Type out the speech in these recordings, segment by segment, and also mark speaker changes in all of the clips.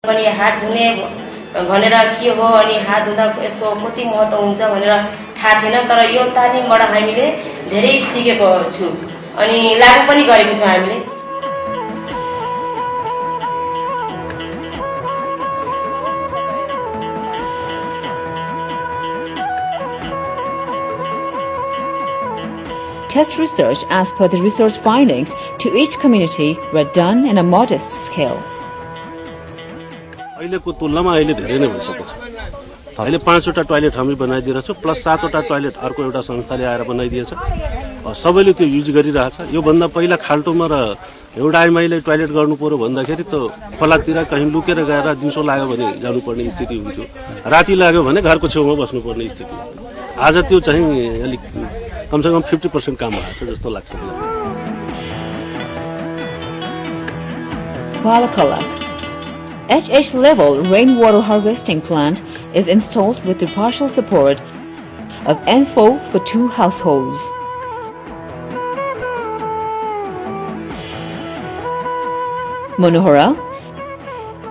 Speaker 1: पनि हात धुने भनेर के हो अनि हात धुँदा यस्तो कति महत्त्व हुन्छ भनेर थाहा थिएन तर यो तालिमबाट हामीले धेरै सिकेको छु अनि लागू पनि गरेको छौं हामीले
Speaker 2: Test research as per the research findings to each community were done in a modest scale.
Speaker 3: अहिलेको तुलनामा अहिले धेरै नै भइसकेको छ। अहिले 5 वटा टोयलेट हामी बनाइदिएको छौं प्लस 7 वटा टोयलेट अर्को एउटा संस्थाले आएर बनाइदिएछ। सबैले त्यो युज गरिरहेछ। यो भन्दा पहिला खाल्टोमा र एउटा आइमाईले टोयलेट गर्नु पर्यो भन्दाखेरि त खोलातिर कहीं लुकेर गएर दिउँसो लाग्यो भने जानुपर्ने स्थिति हुन्थ्यो। राति लाग्यो भने घरको छेउमा बस्नुपर्ने स्थिति हुन्थ्यो। आज त्यो चाहिँ अलि कम से कम 50% काम भएको छ जस्तो लाग्छ मलाई।
Speaker 2: Balakalak. HH level rainwater harvesting plant is installed with the partial support of NFO for 2 households. Manohara.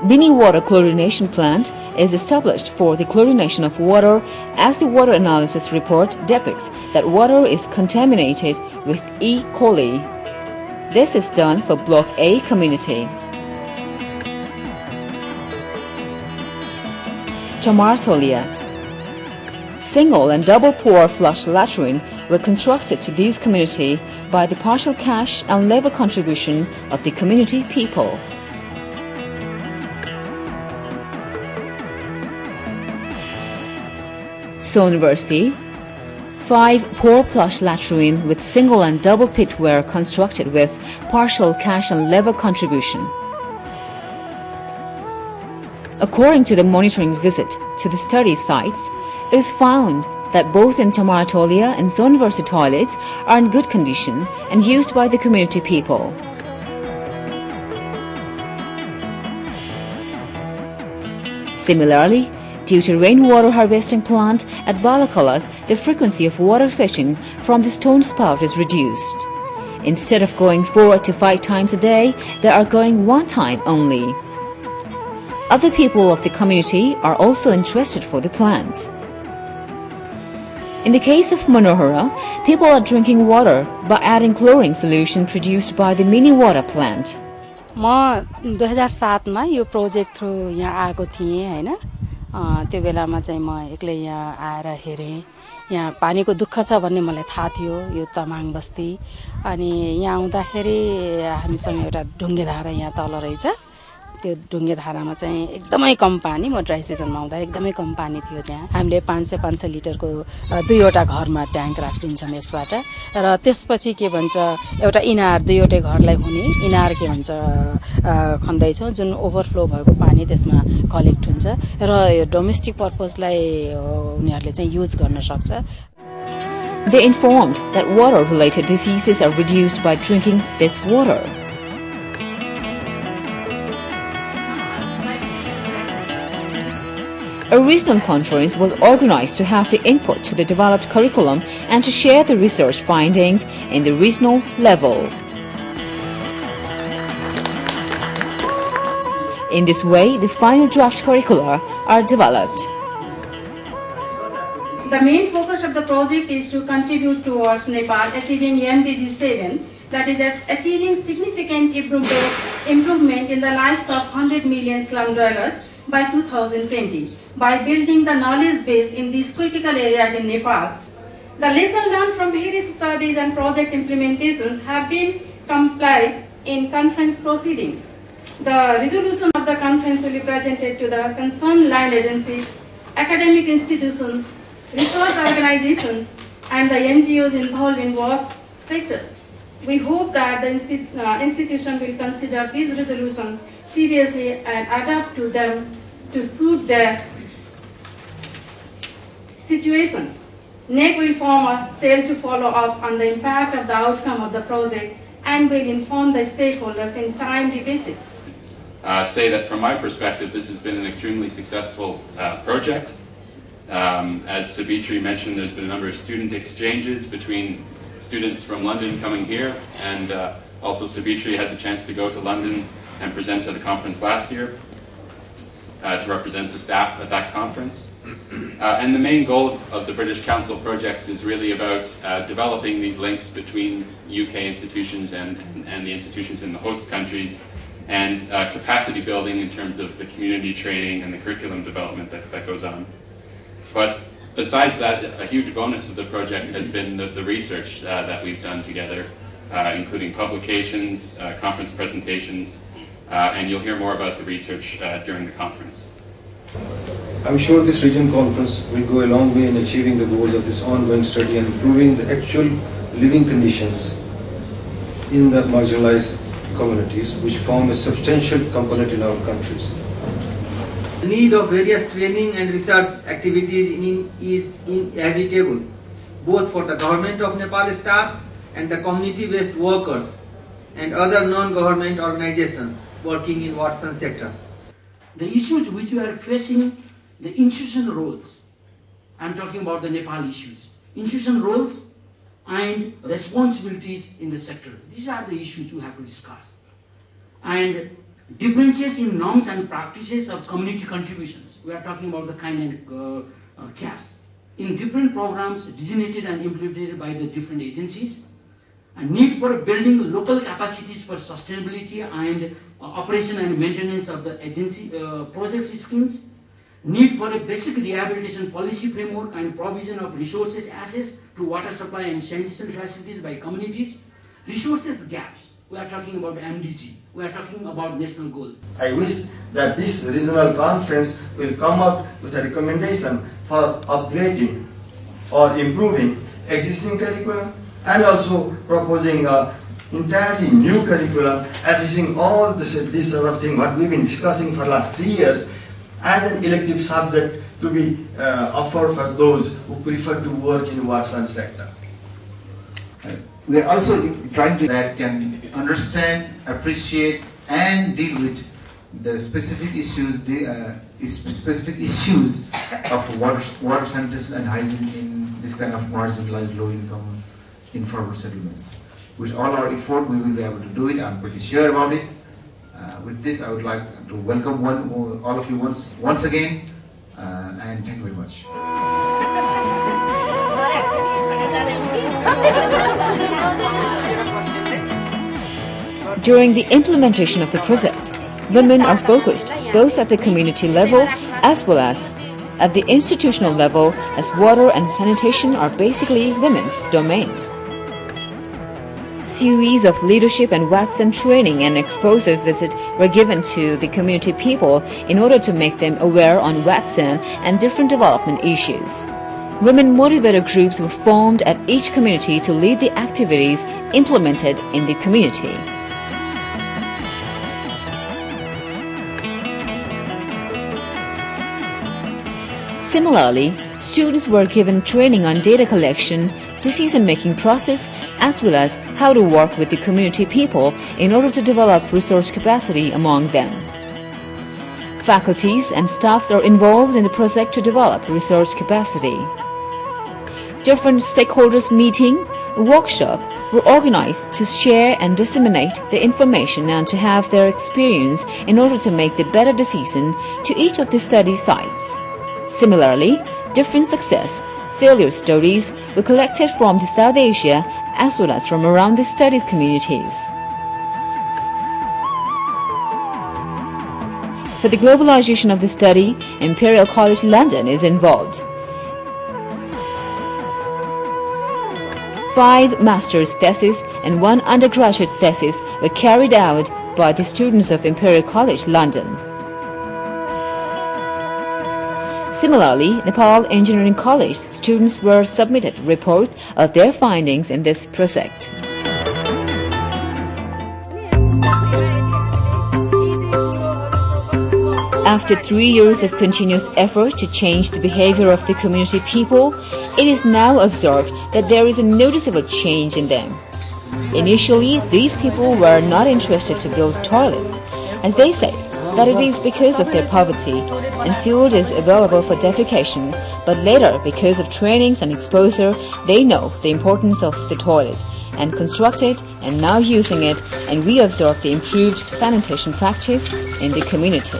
Speaker 2: Bini water chlorination plant is established for the chlorination of water as the water analysis report depicts that water is contaminated with E. coli. This is done for Block A community. Tamartolia. Single and double pour flush latrine were constructed to these community by the partial cash and labor contribution of the community people. Sonversi. 5 pour flush latrine with single and double pit were constructed with partial cash and labor contribution. According to the monitoring visit to the study sites, it is found that both in Tamaratolia and Sonversi toilets are in good condition and used by the community people. Similarly, due to rainwater harvesting plant at Balakalak, the frequency of water fetching from the stone spout is reduced. Instead of going 4 to 5 times a day, they are going 1 time only. Other people of the community are also interested for the plant. In the case of Manohara, people are drinking water by adding chlorine solution produced by the mini water plant.
Speaker 4: म 2007 मा यो project through यहाँ आएको थिएँ हैन त्यो बेलामा चाहिँ म एक्लै यहाँ आएर हेरेँ यहाँ पानीको दुःख छ भन्ने मलाई थाहा थियो यो तमाङ बस्ती अनि यहाँ आउँदाखेरि हामीसँग एउटा ढुङ्गे धारा यहाँ तल रहेछ त्यो ढुङ्गे धारामा चाहिँ एकदमै कम पानी म ड्राई सिजनमा आउँदा एकदमै कम पानी थियो त्यहाँ हामीले 500 लिटरको 2 वटा घरमा ट्याङ्क राखिदिन्छौँ यसबाट र त्यसपछि के भन्छ एउटा इनार 2 वटै घरलाई हुने इनार के भन्छ खन्दैछौँ जुन ओभरफ्लो भएको पानी त्यसमा कलेक्ट हुन्छ र यो डोमेस्टिक पर्पजलाई उनीहरूले चाहिँ युज गर्न सक्छ.
Speaker 2: They informed that water-related diseases are reduced by drinking this water. A regional conference was organized to have the input to the developed curriculum and to share the research findings in the regional level. In this way, the final draft curricula are developed.
Speaker 5: The main focus of the project is to contribute towards Nepal achieving MDG 7, that is achieving significant improvement in the lives of 100 million slum dwellers by 2020 by building the knowledge base in these critical areas in Nepal. The lessons learned from various studies and project implementations have been complied in conference proceedings. The resolution of the conference will be presented to the concerned land agencies, academic institutions, research organizations, and the NGOs involved in various sectors. We hope that the institution will consider these resolutions seriously and adapt to them to suit their situations. NEC will form a cell to follow up on the impact of the outcome of the project and will inform the stakeholders in timely basis.
Speaker 6: Say that from my perspective, this has been an extremely successful project. As Savitri mentioned, there's been a number of student exchanges between students from London coming here, and also Savitri had the chance to go to London and present to the conference last year. to represent the staff at that conference. And the main goal of the British Council projects is really about developing these links between UK institutions and the institutions in the host countries, and capacity building in terms of the community training and the curriculum development that goes on. But besides that, a huge bonus of the project has been the research that we've done together, including publications, conference presentations, and you'll hear more about the research during the conference.
Speaker 7: I'm sure this region conference will go a long way in achieving the goals of this ongoing study and improving the actual living conditions in the marginalized communities, which form a substantial component in our countries.
Speaker 8: The need of various training and research activities is inevitable, both for the government of Nepal staffs and the community-based workers and other non-government organizations working in water sector.
Speaker 9: The issues which we are facing, the institutional roles, I'm talking about the Nepal issues, institutional roles and responsibilities in the sector. These are the issues we have to discuss. And differences in norms and practices of community contributions. We are talking about the kind and caste in different programs designated and implemented by the different agencies. A need for building local capacities for sustainability and operation and maintenance of the agency project schemes. Need for a basic rehabilitation policy framework and provision of resources access to water supply and sanitation facilities by communities. Resources gaps. We are talking about MDG. We are talking about national goals.
Speaker 10: I wish that this regional conference will come out with a recommendation for upgrading or improving existing curriculum, and also proposing an entirely new curriculum, addressing all this sort of thing what we've been discussing for the last 3 years as an elective subject to be offered for those who prefer to work in water sector.
Speaker 11: We are also trying to that can understand, appreciate, and deal with the specific issues of water sanitation and hygiene in this kind of marginalized, low-income, informal settlements. With all our effort, we will be able to do it. I'm pretty sure about it. With this, I would like to welcome all of you once again, and thank you very much.
Speaker 2: During the implementation of the project, women are focused both at the community level as well as at the institutional level, as water and sanitation are basically women's domain. Series of leadership and Watson training and exposure visit were given to the community people in order to make them aware on Watson and different development issues. Women motivator groups were formed at each community to lead the activities implemented in the community. Similarly, students were given training on data collection, decision-making process, as well as how to work with the community people in order to develop resource capacity among them. Faculties and staffs are involved in the project to develop resource capacity. Different stakeholders meeting, a workshop were organized to share and disseminate the information and to have their experience in order to make the better decision to each of the study sites. Similarly, different success, failure stories were collected from the South Asia as well as from around the studied communities. For the globalization of the study, Imperial College London is involved. 5 master's theses and 1 undergraduate thesis were carried out by the students of Imperial College London. Similarly, Nepal Engineering College students were submitted reports of their findings in this project. After 3 years of continuous effort to change the behavior of the community people, it is now observed that there is a noticeable change in them. Initially, these people were not interested to build toilets, as they said that it is because of their poverty and fuel is available for defecation, but later, because of trainings and exposure, they know the importance of the toilet and construct it and now using it, and we observe the improved sanitation practice in the community.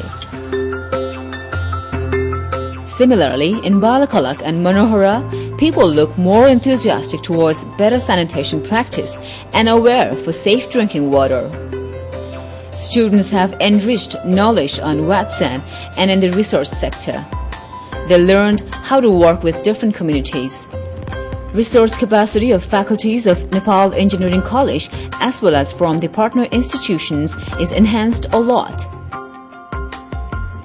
Speaker 2: Similarly, in Balakalak and Manohara, people look more enthusiastic towards better sanitation practice and aware for safe drinking water. Students have enriched knowledge on Watsan and in the resource sector. They learned how to work with different communities. Resource capacity of faculties of Nepal Engineering College as well as from the partner institutions is enhanced a lot.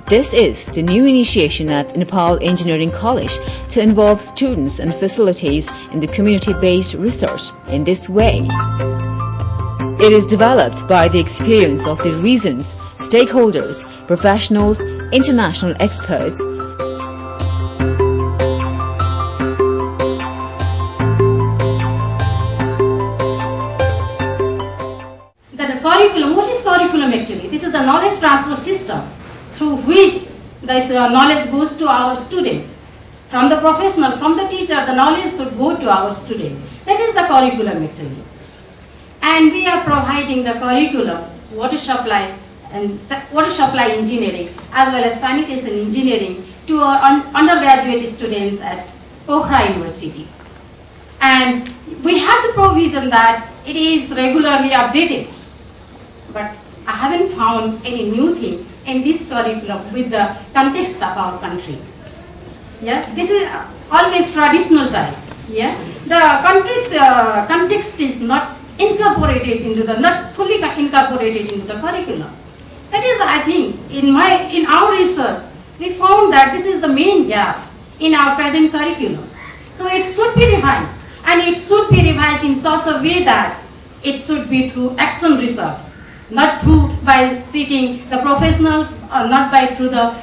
Speaker 2: This is the new initiation at Nepal Engineering College to involve students and facilities in the community-based research in this way. It is developed by the experience of the reasons, stakeholders, professionals, international experts.
Speaker 5: The curriculum, what is curriculum actually? This is the knowledge transfer system through which this knowledge goes to our student. From the professional, from the teacher, the knowledge should go to our student. That is the curriculum actually. And we are providing the curriculum, water supply and water supply engineering as well as sanitation engineering to our undergraduate students at Pokhara University. And we have the provision that it is regularly updated. But I haven't found any new thing in this curriculum with the context of our country. Yeah, this is always traditional type. Yeah, the country's context is not incorporated into the, not fully incorporated into the curriculum. That is, I think, in our research, we found that this is the main gap in our present curriculum. So it should be revised, and it should be revised in such a way that it should be through action research, not through by seeking the professionals, not by through the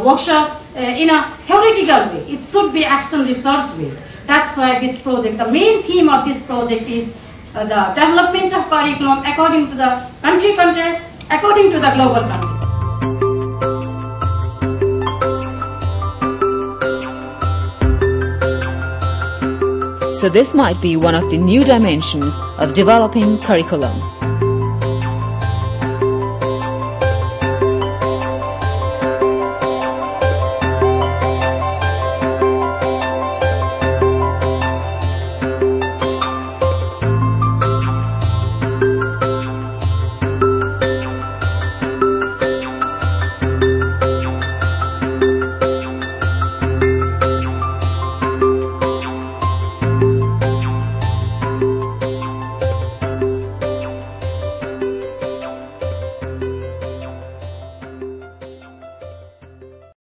Speaker 5: workshop in a theoretical way. It should be action research way. That's why this project, the main theme of this project is the development of curriculum according to the country context, according to the global context.
Speaker 2: So this might be one of the new dimensions of developing curriculum.